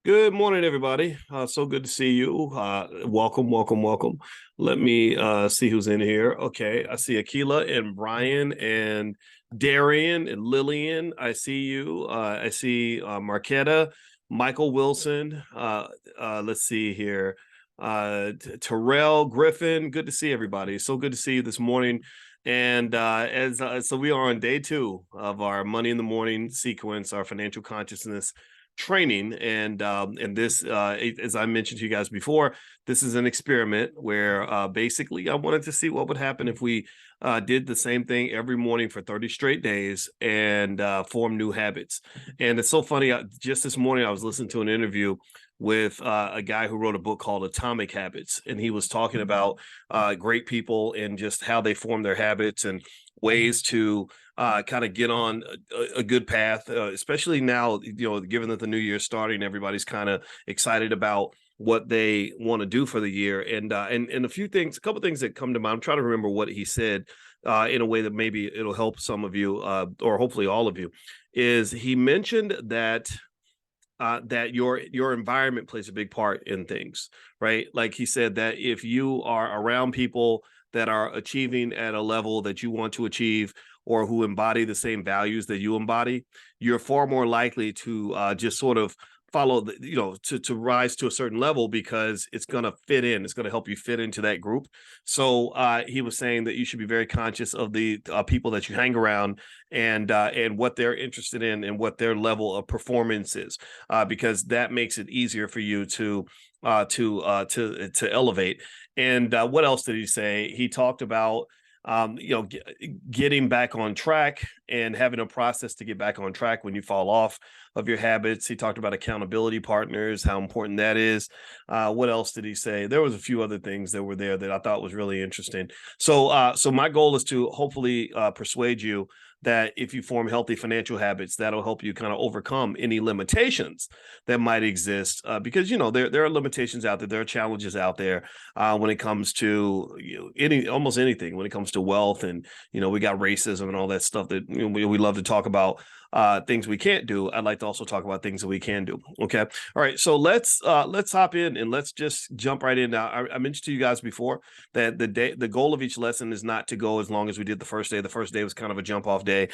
Good morning, everybody. So good to see you. Welcome, welcome, welcome. Let me see who's in here. Okay, I see Akila and Brian and Darian and Lillian. I see you. I see Marquetta, Michael Wilson. Let's see here. Terrell Griffin. Good to see everybody. So good to see you this morning. And so we are on day two of our Money in the Morning sequence, our financial consciousness training. And this as I mentioned to you guys before, this is an experiment where basically I wanted to see what would happen if we did the same thing every morning for 30 straight days and form new habits. And it's so funny, just this morning I was listening to an interview with a guy who wrote a book called Atomic Habits, and he was talking about great people and just how they form their habits and ways to kind of get on a good path, especially now, given that the new year's starting, everybody's kind of excited about what they want to do for the year. And a couple things that come to mind. I'm trying to remember what he said in a way that maybe it'll help some of you, or hopefully all of you, is he mentioned that that your environment plays a big part in things, right? Like he said that if you are around people that are achieving at a level that you want to achieve or who embody the same values that you embody, you're far more likely to just sort of follow to rise to a certain level because it's going to fit in. It's going to help you fit into that group. So he was saying that you should be very conscious of the people that you hang around and what they're interested in and what their level of performance is, because that makes it easier for you to elevate. And what else did he say? He talked about getting back on track and having a process to get back on track when you fall off of your habits. He talked about accountability partners, how important that is. What else did he say? There was a few other things that were there that I thought was really interesting. So my goal is to hopefully persuade you that if you form healthy financial habits, that'll help you kind of overcome any limitations that might exist. Because there are limitations out there, there are challenges out there when it comes to almost anything. When it comes to wealth, and we got racism and all that stuff that we love to talk about. Things we can't do. I'd like to also talk about things that we can do. Okay. All right. So let's hop in and let's just jump right in. Now, I mentioned to you guys before that the goal of each lesson is not to go as long as we did the first day. The first day was kind of a jump off day.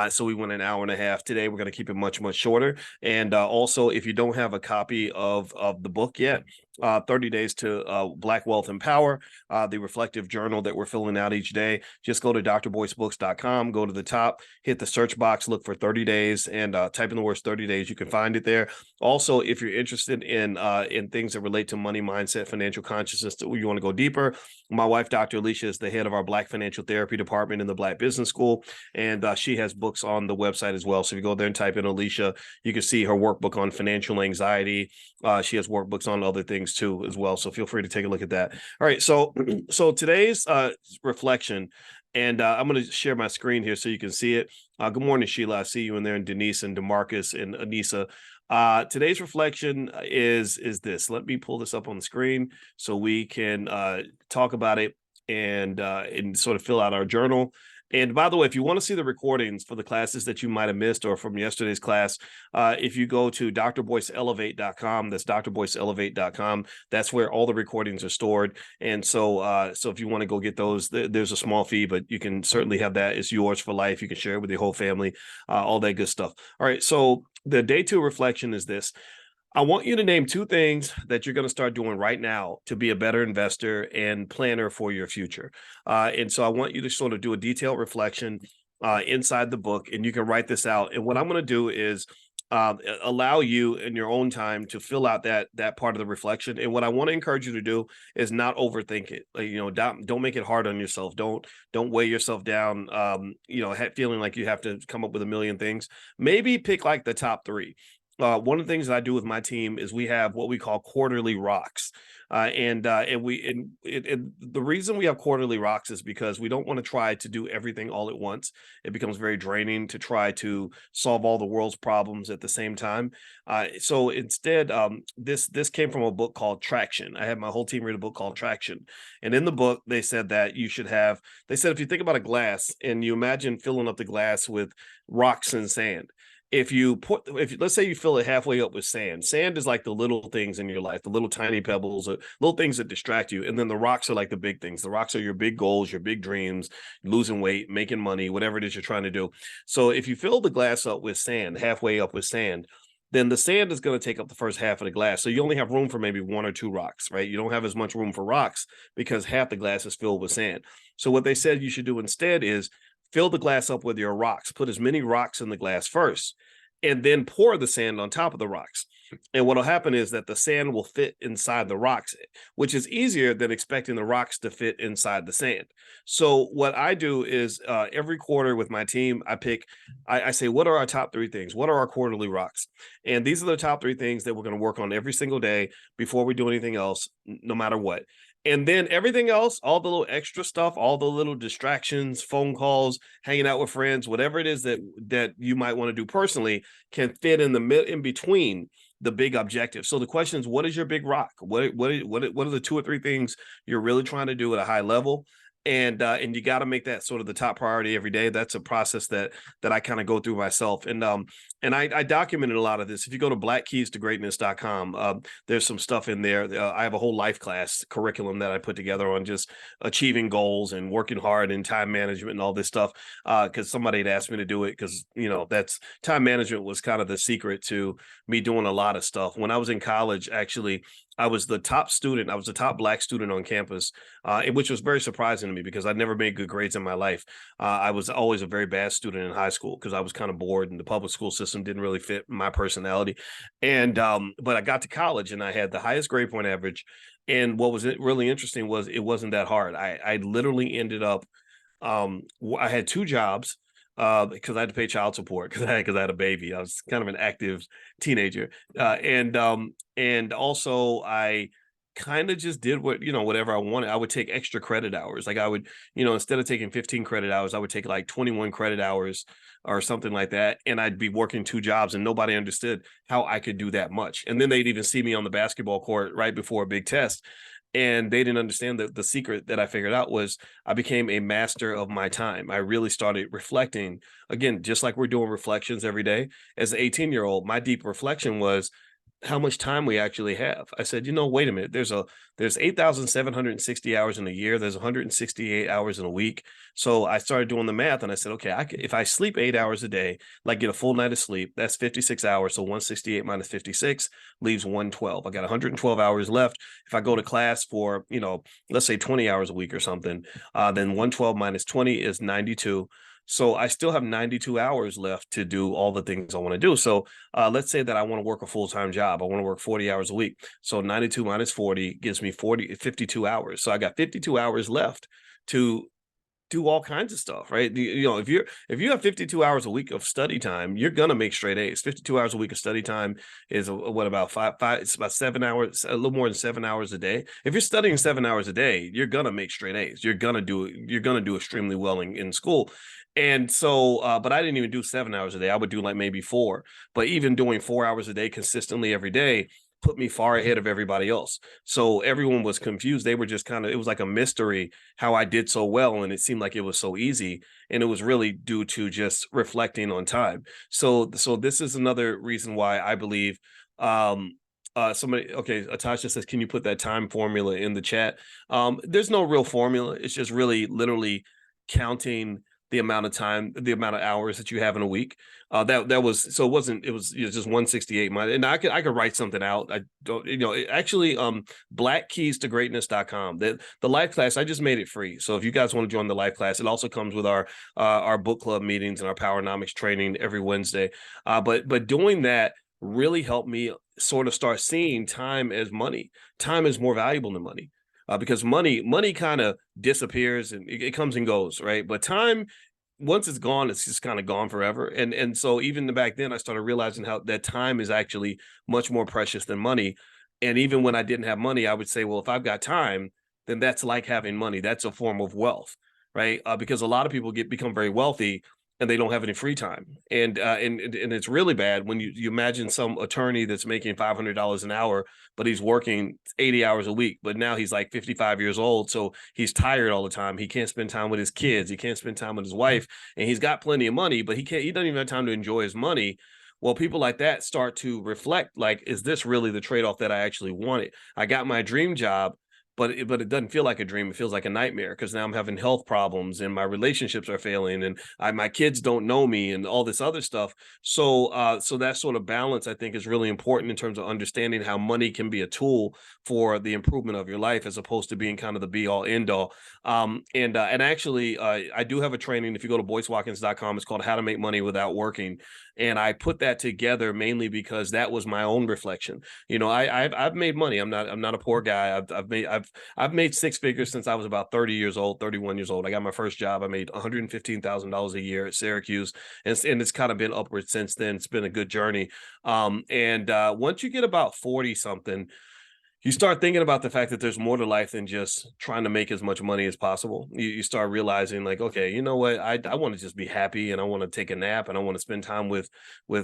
So we went an hour and a half. Today, we're going to keep it much, much shorter. And also, if you don't have a copy of the book yet, 30 Days to Black Wealth and Power, the reflective journal that we're filling out each day, just go to drboycebooks.com, go to the top, hit the search box, look for 30 days, and type in the words 30 days. You can find it there. Also, if you're interested in things that relate to money mindset, financial consciousness, you want to go deeper, my wife, Dr. Alicia, is the head of our Black Financial Therapy department in the Black Business School, and she has books on the website as well. So if you go there and type in Alicia, you can see her workbook on financial anxiety. She has workbooks on other things too as well. So feel free to take a look at that. All right. So today's reflection, and I'm going to share my screen here so you can see it. Good morning, Sheila. I see you in there, and Denise and DeMarcus and Anissa. Today's reflection is this. Let me pull this up on the screen so we can talk about it and sort of fill out our journal. And by the way, if you want to see the recordings for the classes that you might have missed or from yesterday's class, if you go to drboyceelevate.com, that's drboyceelevate.com, that's where all the recordings are stored. And so if you want to go get those, there's a small fee, but you can certainly have that. It's yours for life. You can share it with your whole family, all that good stuff. All right. So the day two reflection is this. I want you to name two things that you're going to start doing right now to be a better investor and planner for your future. And so I want you to sort of do a detailed reflection inside the book, and you can write this out. And what I'm going to do is allow you in your own time to fill out that part of the reflection. And what I want to encourage you to do is not overthink it. Don't make it hard on yourself. Don't weigh yourself down, feeling like you have to come up with a million things. Maybe pick like the top three. One of the things that I do with my team is we have what we call quarterly rocks. The reason we have quarterly rocks is because we don't want to try to do everything all at once. It becomes very draining to try to solve all the world's problems at the same time. So instead, this came from a book called Traction. I had my whole team read a book called Traction. And in the book, they said that they said, if you think about a glass and you imagine filling up the glass with rocks and sand, if let's say you fill it halfway up with sand. Sand is like the little things in your life, the little tiny pebbles, or little things that distract you. And then the rocks are like the big things. The rocks are your big goals, your big dreams, losing weight, making money, whatever it is you're trying to do. So if you fill the glass up with sand, halfway up with sand, then the sand is going to take up the first half of the glass. So you only have room for maybe one or two rocks, right? You don't have as much room for rocks because half the glass is filled with sand. So what they said you should do instead is fill the glass up with your rocks, put as many rocks in the glass first, and then pour the sand on top of the rocks. And what will happen is that the sand will fit inside the rocks, which is easier than expecting the rocks to fit inside the sand. So what I do is every quarter with my team, I say, what are our top three things? What are our quarterly rocks? And these are the top three things that we're going to work on every single day before we do anything else, no matter what. And then everything else, all the little extra stuff, all the little distractions, phone calls, hanging out with friends, whatever it is that you might want to do personally, can fit in between the big objective. So the question is, what is your big rock? What are the two or three things you're really trying to do at a high level? And you got to make that sort of the top priority every day. That's a process that I kind of go through myself. And I documented a lot of this. If you go to blackkeystogreatness.com, there's some stuff in there. I have a whole life class curriculum that I put together on just achieving goals and working hard and time management and all this stuff. Because somebody had asked me to do it because, that's time management was kind of the secret to me doing a lot of stuff. When I was in college, actually, I was the top student. I was the top Black student on campus, which was very surprising to me because I'd never made good grades in my life. I was always a very bad student in high school because I was kind of bored and the public school system didn't really fit my personality. And but I got to college and I had the highest grade point average. And what was really interesting was it wasn't that hard. I literally ended up, I had two jobs. Because I had to pay child support because I had a baby. I was kind of an active teenager, and also I kind of just did whatever I wanted. I would take extra credit hours. Like I would, instead of taking 15 credit hours, I would take like 21 credit hours or something like that, and I'd be working two jobs, and nobody understood how I could do that much. And then they'd even see me on the basketball court right before a big test. And they didn't understand that the secret that I figured out was I became a master of my time. I really started reflecting, again, just like we're doing reflections every day. As an 18-year-old, my deep reflection was how much time we actually have. I said, wait a minute, there's 8,760 hours in a year. There's 168 hours in a week. So I started doing the math and I said, okay, if I sleep 8 hours a day, like get a full night of sleep, that's 56 hours. So 168 minus 56 leaves 112. I got 112 hours left. If I go to class for, let's say 20 hours a week or something, then 112 minus 20 is 92. So I still have 92 hours left to do all the things I want to do. So let's say that I want to work a full-time job. I want to work 40 hours a week. So 92 minus 40 gives me 52 hours. So I got 52 hours left to do all kinds of stuff, right? If you have 52 hours a week of study time, you're gonna make straight A's. 52 hours a week of study time is about five? It's about 7 hours, a little more than 7 hours a day. If you're studying 7 hours a day, you're gonna make straight A's. You're gonna do extremely well in school. And so, but I didn't even do 7 hours a day. I would do like maybe 4. But even doing 4 hours a day consistently every day put me far ahead of everybody else. So everyone was confused. They were just it was like a mystery how I did so well. And it seemed like it was so easy. And it was really due to just reflecting on time. So this is another reason why I believe, Atasha says, can you put that time formula in the chat? There's no real formula. It's just really literally counting the amount of time, the amount of hours that you have in a week. It was just 168. And I could write something out. I don't, actually, blackkeystogreatness.com. The life class, I just made it free. So if you guys want to join the life class, it also comes with our book club meetings and our Powernomics training every Wednesday. But doing that really helped me sort of start seeing time as money. Time is more valuable than money. Because money kind of disappears and it comes and goes, right? But time, once it's gone, it's just kind of gone forever. And so even back then, I started realizing how that time is actually much more precious than money. And even when I didn't have money, I would say, well, if I've got time, then that's like having money. That's a form of wealth, right? Because a lot of people become very wealthy and they don't have any free time. And it's really bad when you imagine some attorney that's making $500 an hour, but he's working 80 hours a week, but now he's like 55 years old. So he's tired all the time. He can't spend time with his kids. He can't spend time with his wife, and he's got plenty of money, but he doesn't even have time to enjoy his money. Well, people like that start to reflect, like, is this really the trade-off that I actually wanted? I got my dream job, but it doesn't feel like a dream. It feels like a nightmare because now I'm having health problems and my relationships are failing and my kids don't know me and all this other stuff. So that sort of balance, I think, is really important in terms of understanding how money can be a tool for the improvement of your life as opposed to being kind of the be all end all. And actually, I do have a training. If you go to boycewatkins.com, it's called How to Make Money Without Working. And I put that together mainly because that was my own reflection. You know, I've made money. I'm not a poor guy. I've made six figures since I was about 30 years old, 31 years old. I got my first job. I made $115,000 a year at Syracuse, and it's kind of been upward since then. It's been a good journey. And once you get about 40 something, you start thinking about the fact that there's more to life than just trying to make as much money as possible. You start realizing, like, okay, you know what? I want to just be happy, and I want to take a nap, and I want to spend time with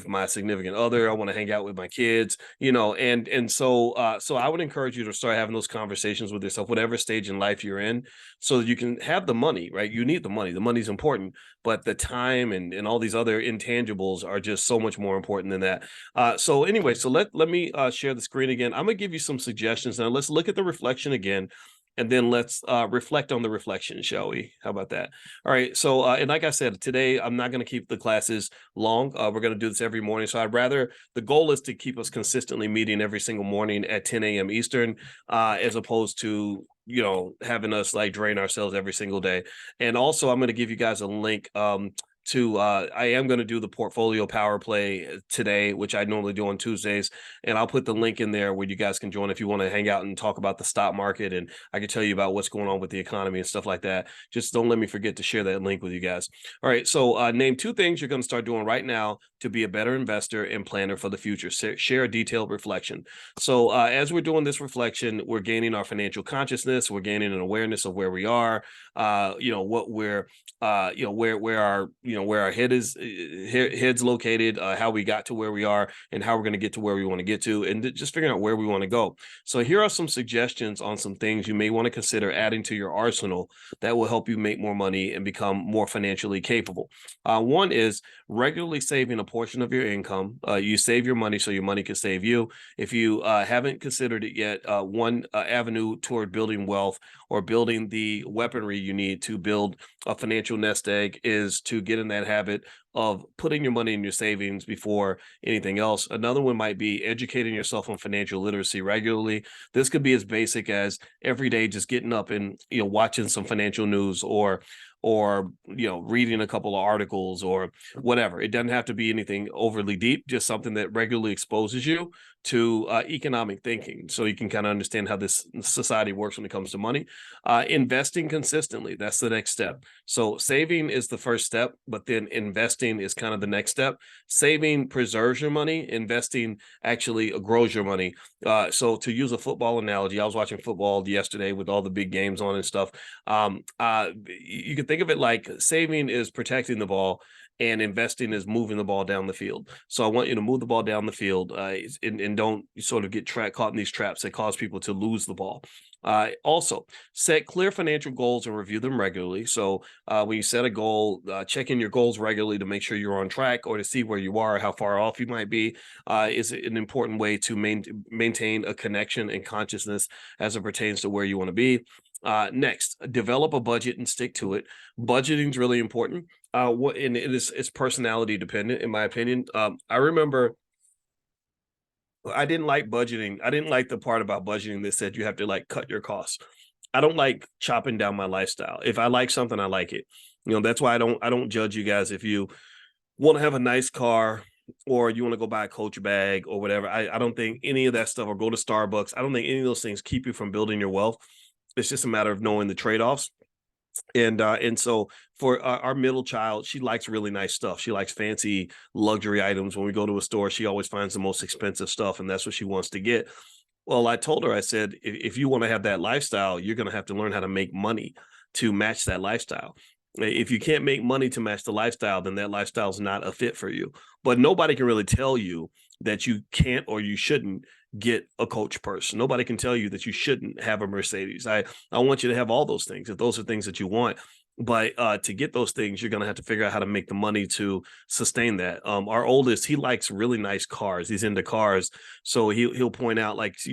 my significant other. I want to hang out with my kids, you know, and so I would encourage you to start having those conversations with yourself, whatever stage in life you're in, so that you can have the money, right? You need the money. The money's important, but the time and all these other intangibles are just so much more important than that. So anyway, so let me share the screen again. I'm gonna give you some suggestions now. Let's look at the reflection again, and then let's reflect on the reflection, shall we? How about that? All right. So and like I said, today I'm not going to keep the classes long. We're going to do this every morning. So I'd rather the goal is to keep us consistently meeting every single morning at 10 a.m. Eastern, as opposed to having us like drain ourselves every single day. And also, I'm going to give you guys a link. To I am going to do the portfolio power play today, which I normally do on Tuesdays, and I'll put the link in there where you guys can join if you want to hang out and talk about the stock market, and I can tell you about what's going on with the economy and stuff like that. Just don't let me forget to share that link with you guys. All right, so name two things you're going to start doing right now to be a better investor and planner for the future. Share a detailed reflection. So as we're doing this reflection, we're gaining our financial consciousness, we're gaining an awareness of where we are, what we're where our head's located, how we got to where we are, and how we're going to get to where we want to get to, and just figuring out where we want to go. So here are some suggestions on some things you may want to consider adding to your arsenal that will help you make more money and become more financially capable. One is regularly saving a portion of your income. You save your money so your money can save you. If you haven't considered it yet, one avenue toward building wealth or building the weaponry you need to build a financial nest egg is to get in that habit of putting your money in your savings before anything else. Another one might be educating yourself on financial literacy regularly. This could be as basic as every day just getting up and watching some financial news or reading a couple of articles or whatever. It doesn't have to be anything overly deep, just something that regularly exposes you to economic thinking, so you can kind of understand how this society works when it comes to money. Investing consistently, that's the next step. So saving is the first step, but then investing is kind of the next step. Saving preserves your money. Investing actually grows your money. So to use a football analogy, I was watching football yesterday with all the big games on and stuff. You can think of it like saving is protecting the ball and investing is moving the ball down the field. So I want you to move the ball down the field, and don't sort of get caught in these traps that cause people to lose the ball. Also, set clear financial goals and review them regularly. So when you set a goal, check in your goals regularly to make sure you're on track or to see where you are, how far off you might be, is an important way to maintain a connection and consciousness as it pertains to where you want to be. Next, develop a budget and stick to it. Budgeting is really important. And it's personality dependent, in my opinion. I remember I didn't like budgeting. I didn't like the part about budgeting that said you have to like cut your costs. I don't like chopping down my lifestyle. If I like something, I like it. That's why I don't judge you guys if you want to have a nice car or you want to go buy a Coach bag or whatever. I don't think any of that stuff, or go to Starbucks. I don't think any of those things keep you from building your wealth. It's just a matter of knowing the trade-offs. And so for our middle child, she likes really nice stuff. She likes fancy luxury items. When we go to a store, she always finds the most expensive stuff, and that's what she wants to get. Well, I told her, I said, if you want to have that lifestyle, you're going to have to learn how to make money to match that lifestyle. If you can't make money to match the lifestyle, then that lifestyle is not a fit for you. But nobody can really tell you that you can't or you shouldn't get a Coach purse. Nobody can tell you that you shouldn't have a Mercedes. I want you to have all those things. If those are things that you want, But to get those things, you're going to have to figure out how to make the money to sustain that. Our oldest, he likes really nice cars. He's into cars. So he'll point out, like, some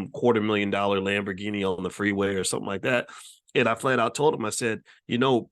$250,000 Lamborghini on the freeway or something like that. And I flat out told him, I said,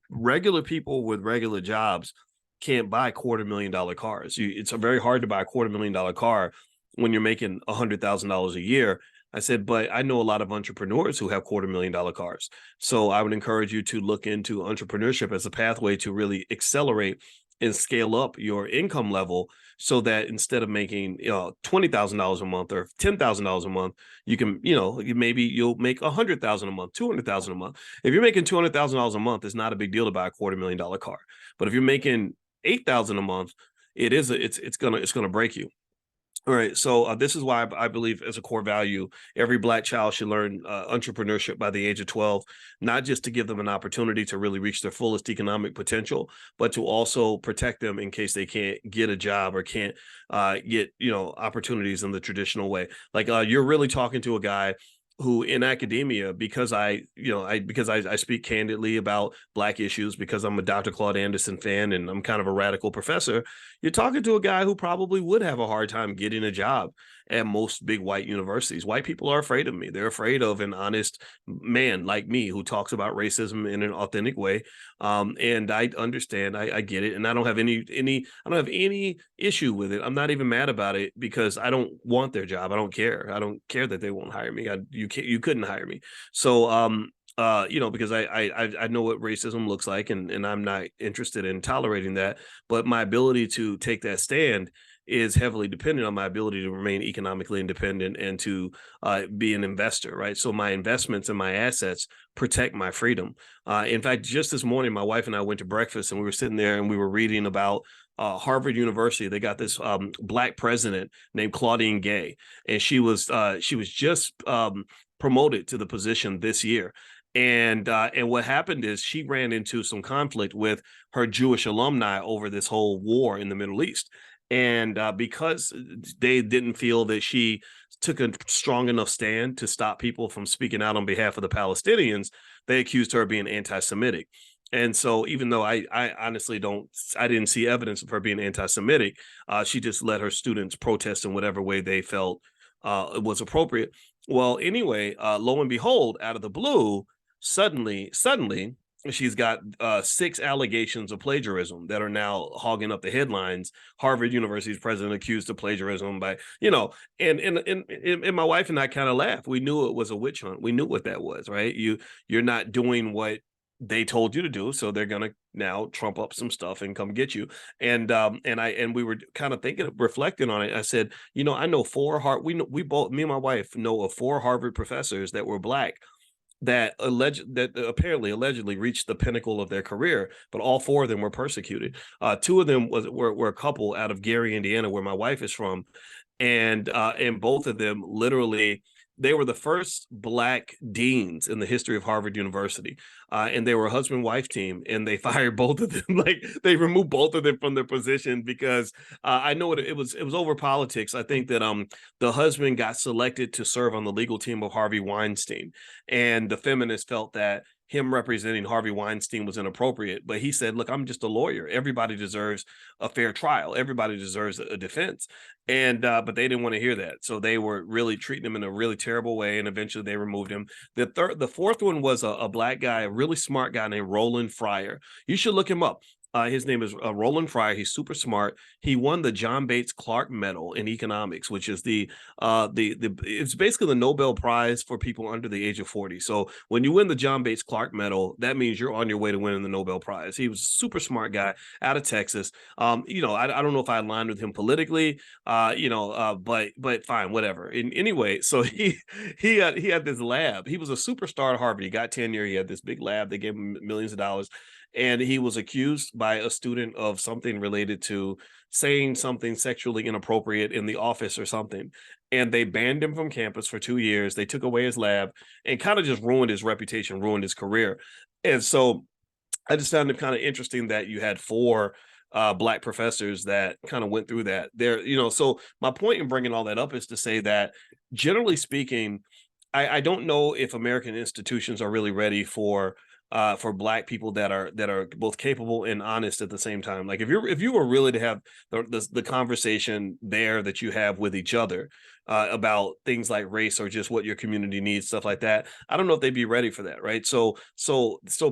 regular people with regular jobs can't buy $250,000 cars. It's very hard to buy a $250,000 car when you're making $100,000 a year. I said, but I know a lot of entrepreneurs who have $250,000 cars. So I would encourage you to look into entrepreneurship as a pathway to really accelerate and scale up your income level, so that instead of making $20,000 a month or $10,000 a month, you can, maybe you'll make $100,000 a month, $200,000 a month. If you're making $200,000 a month, it's not a big deal to buy a $250,000 car. But if you're making $8,000 a month, it's gonna break you. All right. So this is why I believe, as a core value, every Black child should learn entrepreneurship by the age of 12, not just to give them an opportunity to really reach their fullest economic potential, but to also protect them in case they can't get a job or can't get, opportunities in the traditional way. Like, you're really talking to a guy who, in academia, because I speak candidly about Black issues, because I'm a Dr. Claude Anderson fan and I'm kind of a radical professor. You're talking to a guy who probably would have a hard time getting a job at most big white universities. White people are afraid of me. They're afraid of an honest man like me who talks about racism in an authentic way. And I understand, I get it, and I don't have any issue with it. I'm not even mad about it, because I don't want their job. I don't care. I don't care that they won't hire me. You couldn't hire me. So because I know what racism looks like, and I'm not interested in tolerating that. But my ability to take that stand is heavily dependent on my ability to remain economically independent and to be an investor, right? So my investments and my assets protect my freedom. In fact, just this morning, my wife and I went to breakfast, and we were sitting there and we were reading about Harvard University. They got this Black president named Claudine Gay, and she was just promoted to the position this year. And what happened is she ran into some conflict with her Jewish alumni over this whole war in the Middle East. And because they didn't feel that she took a strong enough stand to stop people from speaking out on behalf of the Palestinians, they accused her of being anti-Semitic. And so, even though I honestly I didn't see evidence of her being anti-Semitic, she just let her students protest in whatever way they felt was appropriate. Well, anyway, lo and behold, out of the blue, suddenly, she's got 6 allegations of plagiarism that are now hogging up the headlines. Harvard University's president accused of plagiarism by, and my wife and I kind of laughed. We knew it was a witch hunt. We knew what that was, right? You're not doing what they told you to do, so they're gonna now trump up some stuff and come get you. And we were kind of reflecting on it. I said, I know we both, me and my wife, know of 4 Harvard professors that were Black that apparently allegedly reached the pinnacle of their career, but all 4 of them were persecuted. 2 of them were a couple out of Gary, Indiana, where my wife is from, and both of them literally, they were the first Black deans in the history of Harvard University, and they were a husband-wife team, and they fired both of them. Like, they removed both of them from their position because I know it was over politics. I think that the husband got selected to serve on the legal team of Harvey Weinstein, and the feminists felt that him representing Harvey Weinstein was inappropriate. But he said, look, I'm just a lawyer. Everybody deserves a fair trial. Everybody deserves a defense. And but they didn't want to hear that. So they were really treating him in a really terrible way. And eventually they removed him. The 4th one was a Black guy, a really smart guy named Roland Fryer. You should look him up. His name is Roland Fryer. He's super smart. He won the John Bates Clark Medal in economics, which is it's basically the Nobel Prize for people under the age of 40. So when you win the John Bates Clark Medal, that means you're on your way to winning the Nobel Prize. He was a super smart guy out of Texas. I don't know if I aligned with him politically, but fine, whatever. Anyway, so he had this lab. He was a superstar at Harvard. He got tenure. He had this big lab. They gave him millions of dollars. And he was accused by a student of something related to saying something sexually inappropriate in the office or something. And they banned him from campus for 2 years. They took away his lab and kind of just ruined his reputation, ruined his career. And so I just found it kind of interesting that you had 4 Black professors that kind of went through that there, so my point in bringing all that up is to say that, generally speaking, I don't know if American institutions are really ready for for Black people that are both capable and honest at the same time. Like if you were really to have the conversation there that you have with each other about things like race or just what your community needs, stuff like that, I don't know if they'd be ready for that, right? So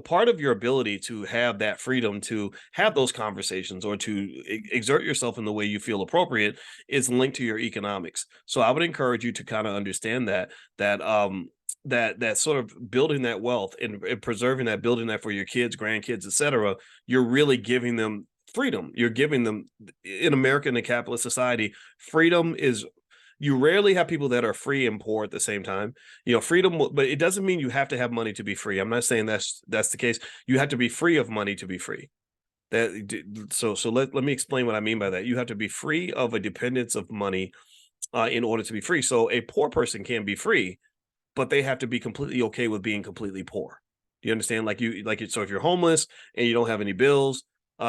part of your ability to have that freedom to have those conversations or to exert yourself in the way you feel appropriate is linked to your economics. So I would encourage you to kind of understand that sort of building that wealth and preserving that, building that for your kids, grandkids, etc. You're really giving them freedom. You're giving them, in America, in a capitalist society, freedom is, you rarely have people that are free and poor at the same time. Freedom, but it doesn't mean you have to have money to be free. I'm not saying that's the case. You have to be free of money to be free. Let me explain what I mean by that. You have to be free of a dependence of money in order to be free. So a poor person can be free, but they have to be completely okay with being completely poor. Do you understand? So if you're homeless and you don't have any bills,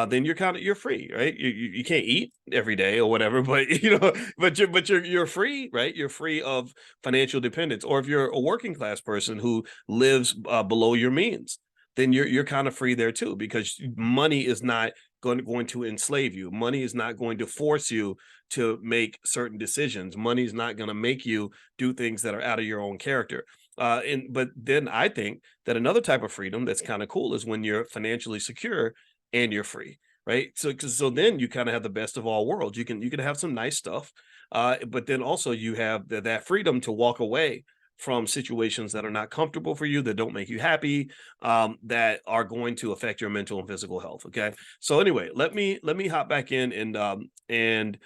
then you're free, right? You can't eat every day or whatever, but you're free, right? You're free of financial dependence. Or if you're a working class person who lives below your means, then you're kind of free there too, because money is not going to enslave you. Money is not going to force you to make certain decisions. Money is not going to make you do things that are out of your own character. But then I think that another type of freedom that's kind of cool is when you're financially secure and you're free, right? So then you kind of have the best of all worlds. You can have some nice stuff, but then also you have that freedom to walk away from situations that are not comfortable for you, that don't make you happy, that are going to affect your mental and physical health. Okay. So anyway, let me hop back in and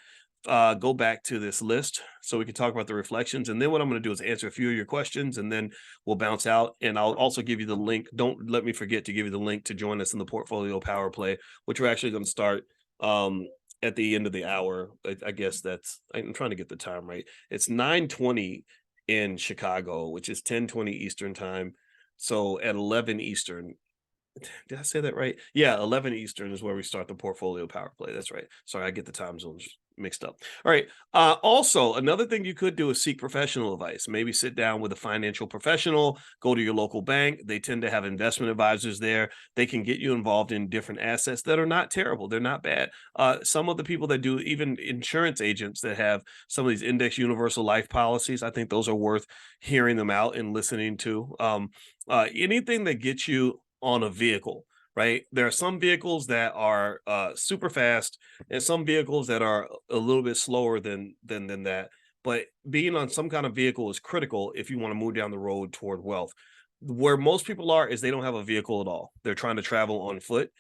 go back to this list so we can talk about the reflections. And then what I'm going to do is answer a few of your questions, and then we'll bounce out. And I'll also give you the link. Don't let me forget to give you the link to join us in the Portfolio Power Play, which we're actually going to start at the end of the hour. I guess I'm trying to get the time right. It's 9:20 in Chicago, which is 10:20 Eastern time. So at 11 Eastern, did I say that right? Yeah, 11 Eastern is where we start the Portfolio Power Play. That's right. Sorry, I get the time zones mixed up. All right. Also, another thing you could do is seek professional advice. Maybe sit down with a financial professional, go to your local bank. They tend to have investment advisors there. They can get you involved in different assets that are not terrible. They're not bad. Some of the people that do, even insurance agents that have some of these index universal life policies, I think those are worth hearing them out and listening to. Anything that gets you on a vehicle, right? There are some vehicles that are super fast and some vehicles that are a little bit slower than that. But being on some kind of vehicle is critical if you want to move down the road toward wealth. Where most people are is they don't have a vehicle at all. They're trying to travel on foot.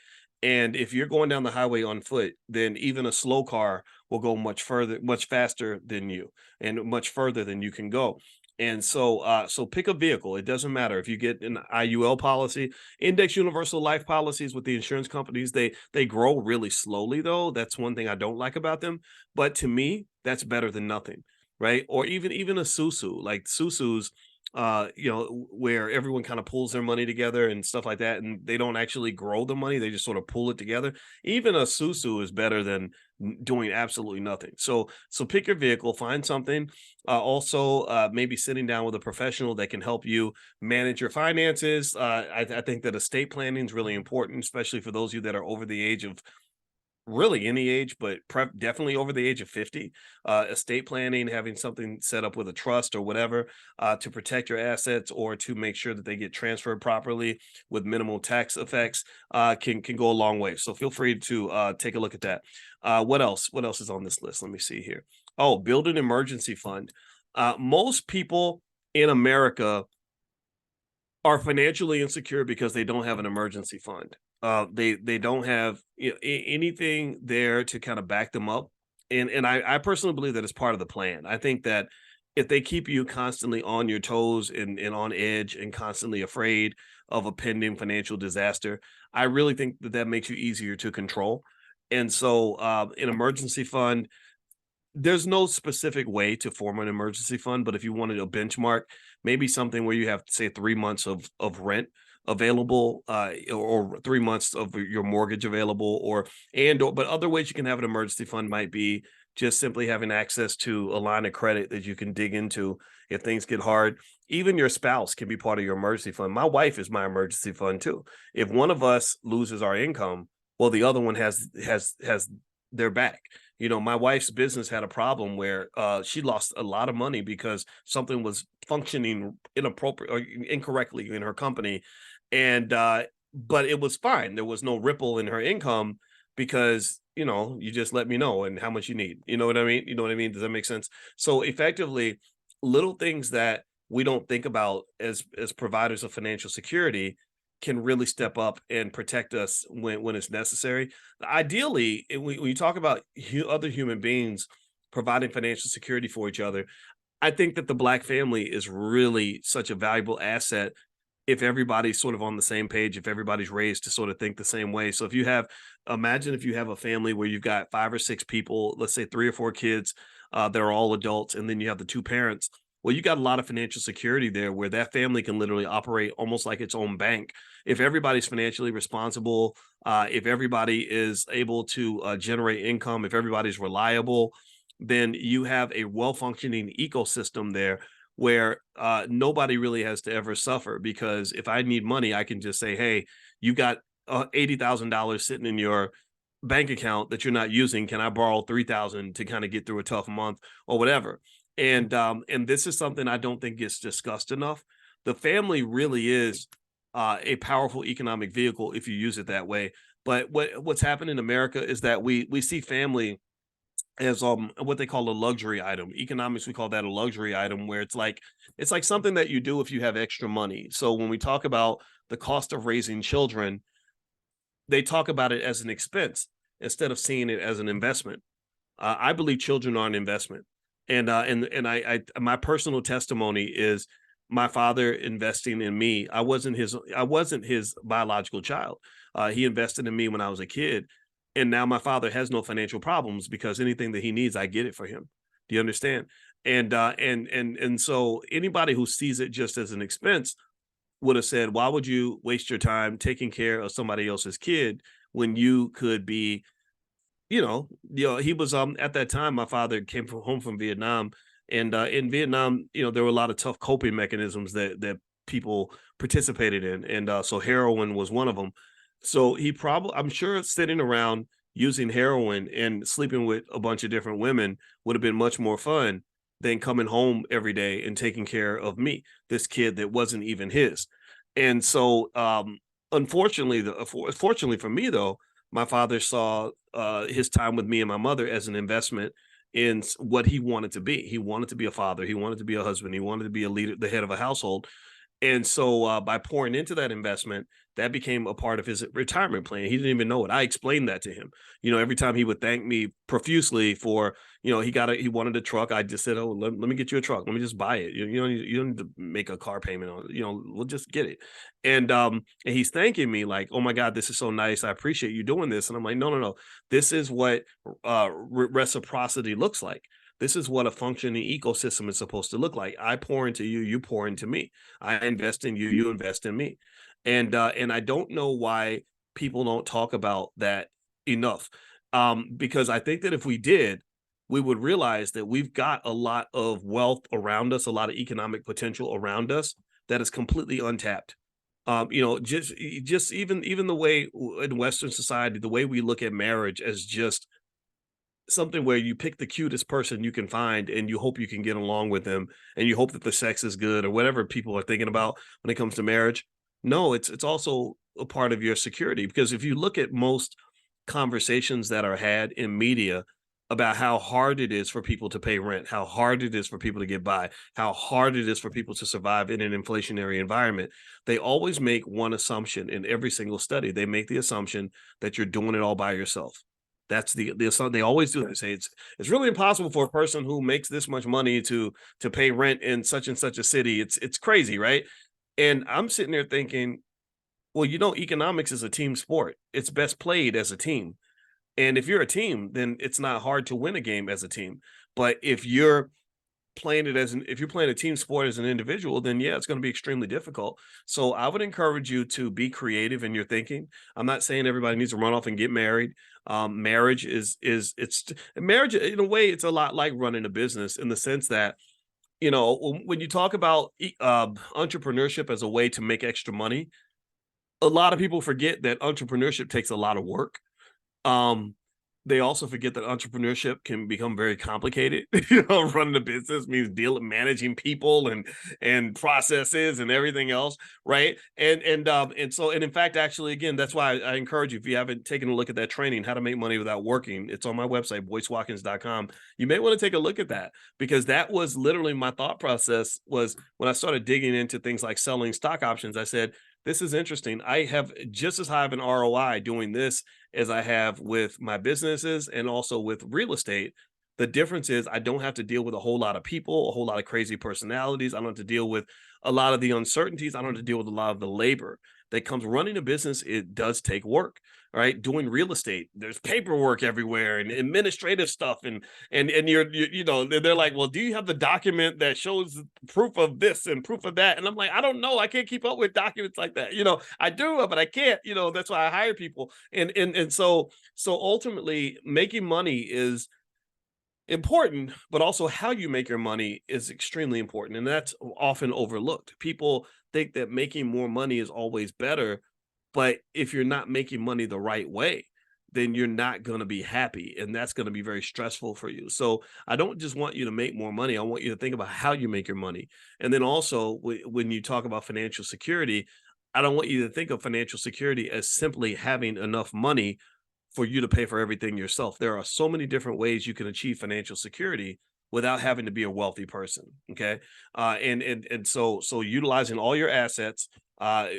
And if you're going down the highway on foot, then even a slow car will go much further, much faster than you, and much further than you can go. And so pick a vehicle. It doesn't matter if you get an IUL policy, index universal life policies with the insurance companies. They grow really slowly, though. That's one thing I don't like about them. But to me, that's better than nothing, right? Or even a Susu, like Susus, where everyone kind of pulls their money together and stuff like that, and they don't actually grow the money; they just sort of pull it together. Even a Susu is better than doing absolutely nothing. So pick your vehicle, find something. Also, maybe sitting down with a professional that can help you manage your finances. I think that estate planning is really important, especially for those of you that are over the age of, really any age, but definitely over the age of 50. Estate planning, having something set up with a trust or whatever to protect your assets or to make sure that they get transferred properly with minimal tax effects can go a long way. So feel free to take a look at that. What else? What else is on this list? Let me see here. Oh, build an emergency fund. Most people in America are financially insecure because they don't have an emergency fund. They don't have anything there to kind of back them up. And I personally believe that it's part of the plan. I think that if they keep you constantly on your toes and on edge and constantly afraid of a pending financial disaster, I really think that makes you easier to control. And so an emergency fund, there's no specific way to form an emergency fund, but if you wanted a benchmark, maybe something where you have, say, 3 months of rent available, or 3 months of your mortgage available, but other ways you can have an emergency fund might be just simply having access to a line of credit that you can dig into if things get hard. Even your spouse can be part of your emergency fund. My wife is my emergency fund too. If one of us loses our income, well, the other one has their back. My wife's business had a problem where she lost a lot of money because something was functioning inappropriate or incorrectly in her company, and but it was fine. There was no ripple in her income because you just let me know and how much you need. You know what I mean? You know what I mean? Does that make sense? So effectively, little things that we don't think about as providers of financial security can really step up and protect us when it's necessary. Ideally, when you talk about other human beings providing financial security for each other, I think that the Black family is really such a valuable asset if everybody's sort of on the same page, if everybody's raised to sort of think the same way. So imagine if you have a family where you've got 5 or 6 people, let's say 3 or 4 kids, that are all adults, and then you have the 2 parents. Well, you got a lot of financial security there where that family can literally operate almost like its own bank. If everybody's financially responsible, if everybody is able to generate income, if everybody's reliable, then you have a well-functioning ecosystem there where nobody really has to ever suffer, because if I need money, I can just say, hey, you got $80,000 sitting in your bank account that you're not using. Can I borrow 3,000 to kind of get through a tough month or whatever? And this is something I don't think gets discussed enough. The family really is a powerful economic vehicle if you use it that way. But what's happened in America is that we see family as what they call a luxury item. Economics, we call that a luxury item, where it's like something that you do if you have extra money. So when we talk about the cost of raising children, they talk about it as an expense instead of seeing it as an investment. I believe children are an investment, and my personal testimony is my father investing in me. I wasn't his biological child. He invested in me when I was a kid, and now my father has no financial problems because anything that he needs, I get it for him. Do you understand? And so anybody who sees it just as an expense would have said, why would you waste your time taking care of somebody else's kid when you could be, he was at that time my father came from home from Vietnam, and in Vietnam, there were a lot of tough coping mechanisms that people participated in, and so heroin was one of them. So I'm sure sitting around using heroin and sleeping with a bunch of different women would have been much more fun than coming home every day and taking care of me, this kid that wasn't even his. And so, fortunately for me though, my father saw his time with me and my mother as an investment in what he wanted to be. He wanted to be a father. He wanted to be a husband. He wanted to be a leader, the head of a household. And so by pouring into that investment, that became a part of his retirement plan. He didn't even know it. I explained that to him. Every time he would thank me profusely for, he wanted a truck. I just said, oh, let me get you a truck. Let me just buy it. You don't need to make a car payment on it. We'll just get it. And he's thanking me like, oh my God, this is so nice. I appreciate you doing this. And I'm like, no. This is what reciprocity looks like. This is what a functioning ecosystem is supposed to look like. I pour into you, you pour into me. I invest in you, you invest in me. And I don't know why people don't talk about that enough. Because I think that if we did, we would realize that we've got a lot of wealth around us, a lot of economic potential around us that is completely untapped. Just even the way in Western society, the way we look at marriage as just something where you pick the cutest person you can find and you hope you can get along with them and you hope that the sex is good or whatever people are thinking about when it comes to marriage. No, it's also a part of your security, because if you look at most conversations that are had in media about how hard it is for people to pay rent, how hard it is for people to get by, how hard it is for people to survive in an inflationary environment, they always make one assumption in every single study. They make the assumption that you're doing it all by yourself. That's the they always do. They say it's really impossible for a person who makes this much money to pay rent in such and such a city. It's crazy, right? And I'm sitting there thinking, well, economics is a team sport. It's best played as a team. And if you're a team, then it's not hard to win a game as a team. But if you're playing it if you're playing a team sport as an individual, then yeah, it's going to be extremely difficult. So I would encourage you to be creative in your thinking. I'm not saying everybody needs to run off and get married. Marriage marriage in a way, it's a lot like running a business in the sense that, when you talk about entrepreneurship as a way to make extra money, a lot of people forget that entrepreneurship takes a lot of work. Um, they also forget that entrepreneurship can become very complicated. Running a business means managing people and processes and everything else, right? And in fact, actually, again, that's why I encourage you, if you haven't taken a look at that training, How to Make Money Without Working, it's on my website, boycewatkins.com. You may want to take a look at that, because that was literally my thought process. Was when I started digging into things like selling stock options, I said, this is interesting. I have just as high of an ROI doing this as I have with my businesses and also with real estate. The difference is I don't have to deal with a whole lot of people, a whole lot of crazy personalities. I don't have to deal with a lot of the uncertainties. I don't have to deal with a lot of the labor that comes running a business. It does take work, right? Doing real estate, there's paperwork everywhere and administrative stuff, and they're like, well, do you have the document that shows proof of this and proof of that? And I'm like, I don't know, I can't keep up with documents like that. I do, but I can't. That's why I hire people. And so ultimately, making money is important, but also how you make your money is extremely important, and that's often overlooked. People think that making more money is always better, but if you're not making money the right way, then you're not going to be happy, and that's going to be very stressful for you. So I don't just want you to make more money. I want you to think about how you make your money. And then also, when you talk about financial security, I don't want you to think of financial security as simply having enough money for you to pay for everything yourself. There are so many different ways you can achieve financial security without having to be a wealthy person. Okay. And so utilizing all your assets,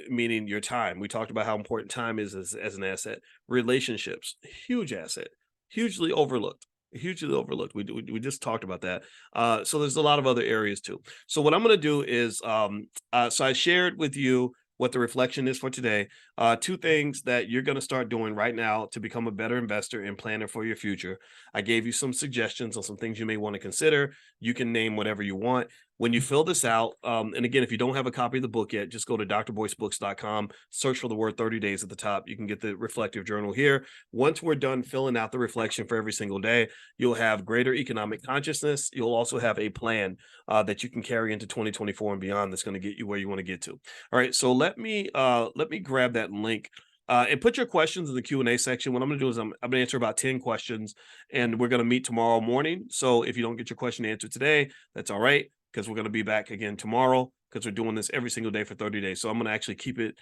meaning your time. We talked about how important time is as an asset. Relationships, huge asset, hugely overlooked. Hugely overlooked. We just talked about that. So there's a lot of other areas too. So what I'm going to do is, so I shared with you what the reflection is for today. Two things that you're going to start doing right now to become a better investor and planner for your future. I gave you some suggestions on some things you may want to consider. You can name whatever you want. When you fill this out, and again, if you don't have a copy of the book yet, just go to drboycebooks.com, search for the word 30 days at the top. You can get the reflective journal here. Once we're done filling out the reflection for every single day, you'll have greater economic consciousness. You'll also have a plan that you can carry into 2024 and beyond that's going to get you where you want to get to. All right, so let me grab that link. And put your questions in the Q&A section. What I'm going to do is I'm going to answer about 10 questions, and we're going to meet tomorrow morning. So if you don't get your question answered today, that's all right, because we're going to be back again tomorrow, because we're doing this every single day for 30 days. So I'm going to actually keep it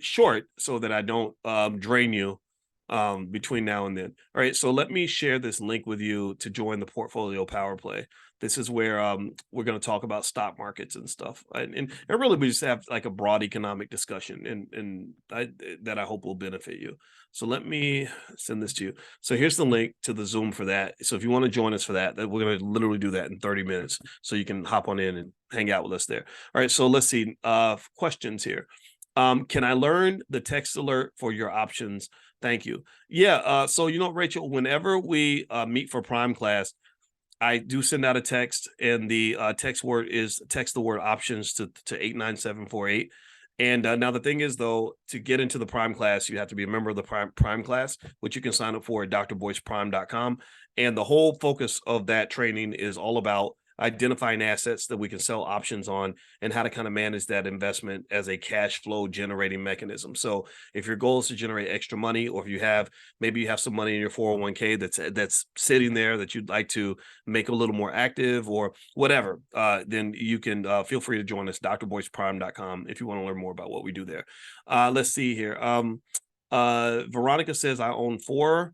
short so that I don't drain you between now and then. All right, so let me share this link with you to join the Portfolio Power Play. This is where we're going to talk about stock markets and stuff, and really we just have like a broad economic discussion, that I hope will benefit you. So let me send this to you. So here's the link to the Zoom for that. So if you want to join us for that we're going to literally do that in 30 minutes. So you can hop on in and hang out with us there. All right, so let's see questions here. Can I learn the text alert for your options? Thank you. Yeah. So, Rachel, whenever we meet for Prime class, I do send out a text, and the text the word options to 89748. And now the thing is, though, to get into the Prime class, you have to be a member of the Prime class, which you can sign up for at drboyceprime.com. And the whole focus of that training is all about identifying assets that we can sell options on and how to kind of manage that investment as a cash flow generating mechanism. So if your goal is to generate extra money, or if maybe you have some money in your 401k that's sitting there that you'd like to make a little more active or whatever, then you can feel free to join us, drboyceprime.com, if you want to learn more about what we do there. Let's see here. Veronica says, I own four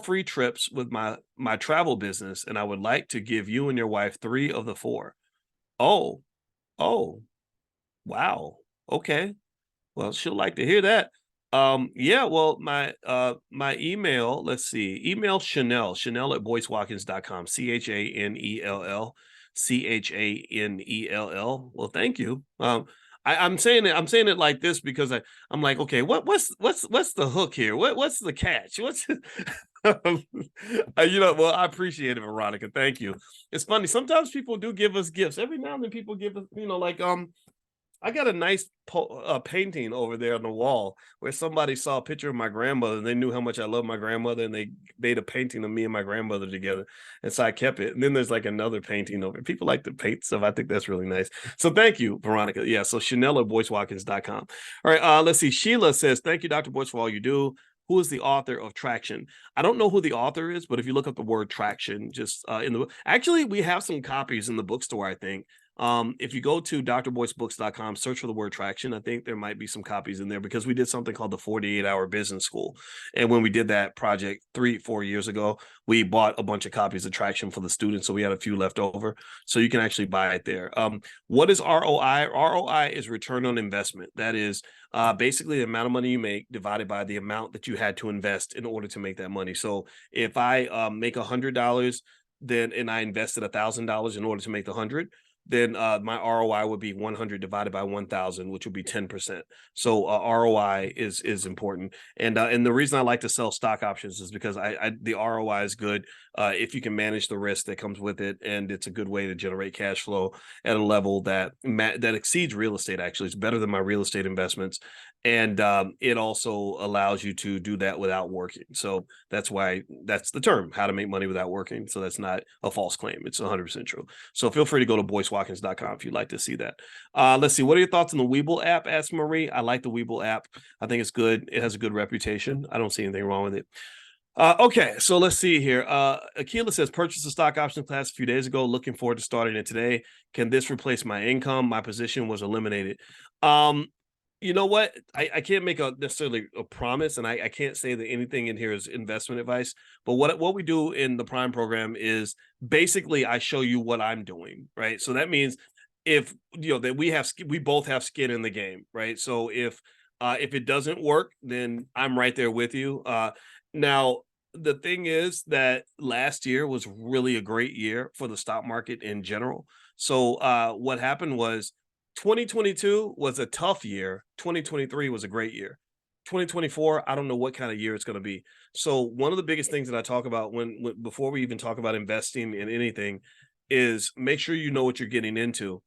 free trips with my travel business, and I would like to give you and your wife 3 of the 4. Oh, wow. Okay. Well, she'll like to hear that. Yeah, well, my email, let's see, email Chanel at boycewatkins.com, Chanell. Well, thank you. I'm saying it like this because I'm like, okay, what's the hook here? What's the catch? What's well, I appreciate it, Veronica. Thank you. It's funny. Sometimes people do give us gifts. Every now and then people give us, like I got a nice painting over there on the wall where somebody saw a picture of my grandmother and they knew how much I love my grandmother and they made a painting of me and my grandmother together. And so I kept it. And then there's like another painting over. People like to paint stuff. I think that's really nice. So thank you, Veronica. Yeah. So Chanel at BoyceWatkins.com. All right. Let's see. Sheila says, thank you, Dr. Boyce, for all you do. Who is the author of Traction? I don't know who the author is, but if you look up the word Traction, just in the book, actually, we have some copies in the bookstore, I think. If you go to drboycebooks.com, search for the word Traction, I think there might be some copies in there because we did something called the 48-hour business school. And when we did that project 3-4 years ago, we bought a bunch of copies of Traction for the students. So we had a few left over. So you can actually buy it there. What is ROI? ROI is return on investment. That is basically the amount of money you make divided by the amount that you had to invest in order to make that money. So if I make $100, and I invested $1,000 in order to make the 100, then my ROI would be 100 divided by 1,000, which would be 10%. So ROI is important, and the reason I like to sell stock options is because the ROI is good if you can manage the risk that comes with it, and it's a good way to generate cash flow at a level that exceeds real estate. Actually, it's better than my real estate investments, and it also allows you to do that without working. So that's why that's the term, how to make money without working. So that's not a false claim. It's 100% true. So feel free to go to BoyceWatkins.com if you'd like to see that. Let's see. What are your thoughts on the Webull app? Asked Marie. I like the Webull app. I think it's good. It has a good reputation. I don't see anything wrong with it. Okay, so let's see here. Akila says, purchased a stock option class a few days ago. Looking forward to starting it today. Can this replace my income? My position was eliminated. You know what? I can't make necessarily a promise, and I can't say that anything in here is investment advice. But what we do in the Prime program is basically I show you what I'm doing, right? So that means if that we both have skin in the game, right? So if it doesn't work, then I'm right there with you. Now the thing is that last year was really a great year for the stock market in general. So what happened was 2022 was a tough year. 2023 was a great year. 2024, I don't know what kind of year it's going to be. So one of the biggest things that I talk about when before we even talk about investing in anything is make sure you know what you're getting into,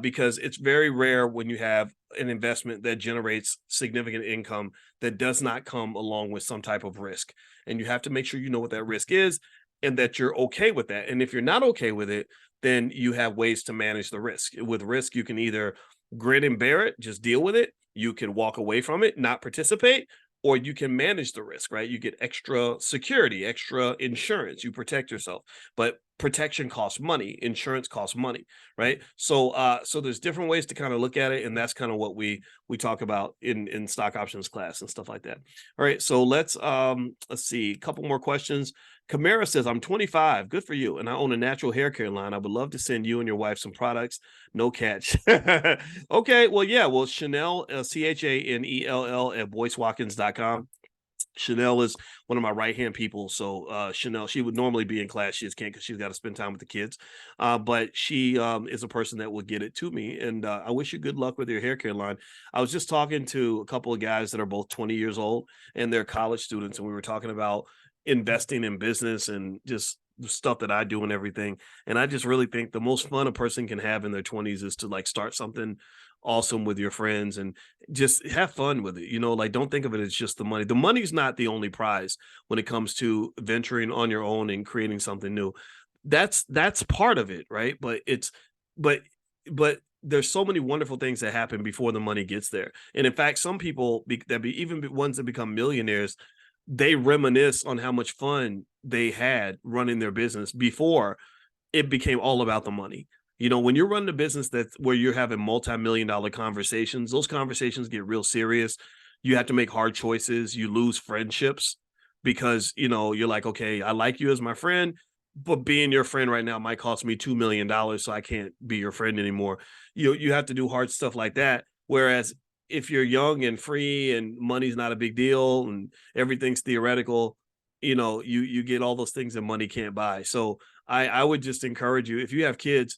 because it's very rare when you have an investment that generates significant income that does not come along with some type of risk. And you have to make sure you know what that risk is and that you're okay with that. And if you're not okay with it, then you have ways to manage the risk. With risk, you can either grin and bear it, just deal with it. You can walk away from it, not participate, or you can manage the risk, right? You get extra security, extra insurance, you protect yourself. But protection costs money, insurance costs money, right? So so there's different ways to kind of look at it, and that's kind of what we talk about in stock options class and stuff like that. All right, so let's see, a couple more questions. Camara says, I'm 25. Good for you. And I own a natural hair care line. I would love to send you and your wife some products. No catch. Okay. Well, yeah. Well, Chanel, CHANELL at BoyceWatkins.com. Chanel is one of my right-hand people. So Chanel, she would normally be in class. She just can't because she's got to spend time with the kids. But she is a person that will get it to me. And I wish you good luck with your hair care line. I was just talking to a couple of guys that are both 20 years old and they're college students. And we were talking about investing in business and just the stuff that I do and everything. And I just really think the most fun a person can have in their 20s is to like start something awesome with your friends and just have fun with it. Like don't think of it as just the money. The money's not the only prize when it comes to venturing on your own and creating something new. That's part of it, right? But but there's so many wonderful things that happen before the money gets there. And in fact, some people even ones that become millionaires, they reminisce on how much fun they had running their business before it became all about the money. When you're running a business that's where you're having multi-million-dollar conversations, those conversations get real serious. You have to make hard choices. You lose friendships because, you're like, okay, I like you as my friend, but being your friend right now might cost me $2 million. So I can't be your friend anymore. You have to do hard stuff like that. Whereas if you're young and free and money's not a big deal and everything's theoretical, you get all those things that money can't buy. So I would just encourage you, if you have kids,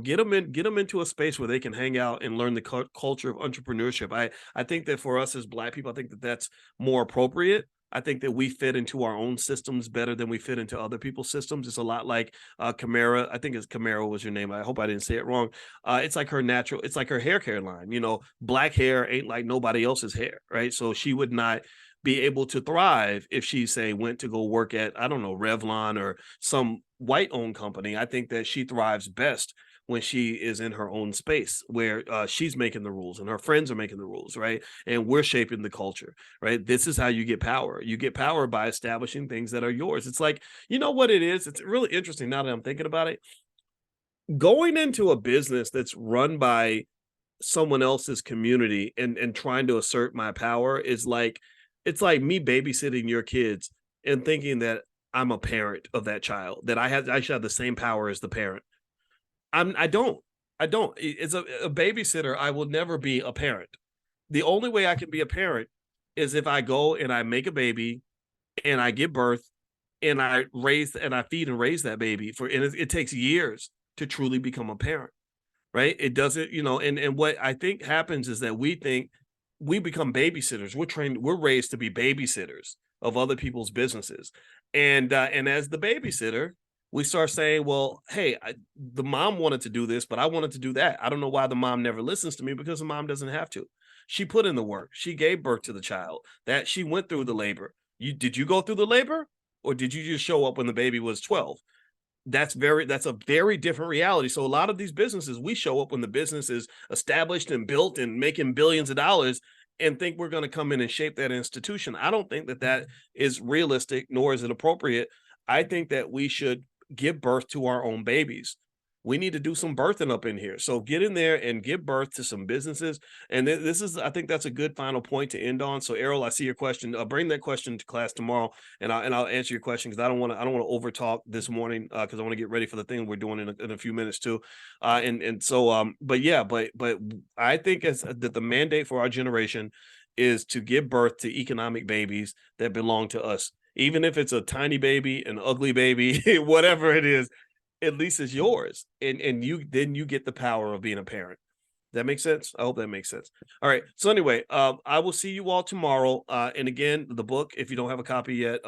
get them into a space where they can hang out and learn the culture of entrepreneurship. I think that for us as Black people, I think that that's more appropriate. I think that we fit into our own systems better than we fit into other people's systems. It's a lot like Camara. I think it's Camara was your name. I hope I didn't say it wrong. It's like her natural, it's like her hair care line. Black hair ain't like nobody else's hair, right? So she would not be able to thrive if she, say, went to go work at, I don't know, Revlon or some white owned company. I think that she thrives best when she is in her own space where she's making the rules and her friends are making the rules, right? And we're shaping the culture, right? This is how you get power. You get power by establishing things that are yours. It's like, you know what it is? It's really interesting now that I'm thinking about it. Going into a business that's run by someone else's community and trying to assert my power is like, it's like me babysitting your kids and thinking that I'm a parent of that child, that I should have the same power as the parent. I don't. I don't. As a babysitter, I will never be a parent. The only way I can be a parent is if I go and I make a baby and I give birth and I raise and I feed and raise that baby and it takes years to truly become a parent, right? It doesn't, and what I think happens is that we think we become babysitters. We're raised to be babysitters of other people's businesses. And as the babysitter, we start saying, well, hey, the mom wanted to do this, but I wanted to do that. I don't know why the mom never listens to me, because the mom doesn't have to. She put in the work. She gave birth to the child. That she went through the labor. Did you go through the labor, or did you just show up when the baby was 12? That's a very different reality. So a lot of these businesses, we show up when the business is established and built and making billions of dollars and think we're going to come in and shape that institution. I don't think that that is realistic, nor is it appropriate. I think that we should give birth to our own babies. We need to do some birthing up in here. So get in there and give birth to some businesses. And I think that's a good final point to end on. So Errol, I see your question. Bring that question to class tomorrow, and I'll answer your question, because I don't want to over talk this morning, because I want to get ready for the thing we're doing in a few minutes too. But I think that the mandate for our generation is to give birth to economic babies that belong to us. Even if it's a tiny baby, an ugly baby, whatever it is, at least it's yours. And you get the power of being a parent. That makes sense? I hope that makes sense. All right. So anyway, I will see you all tomorrow. And again, the book, if you don't have a copy yet,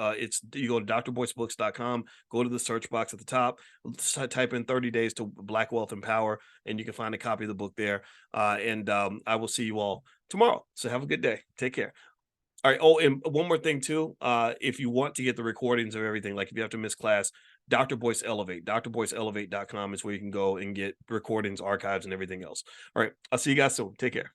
you go to drboycebooks.com, go to the search box at the top, type in 30 days to Black Wealth and Power, and you can find a copy of the book there. I will see you all tomorrow. So have a good day. Take care. All right. Oh, and one more thing too. If you want to get the recordings of everything, like if you have to miss class, Dr. Boyce Elevate, drboyceelevate.com is where you can go and get recordings, archives, and everything else. All right. I'll see you guys soon. Take care.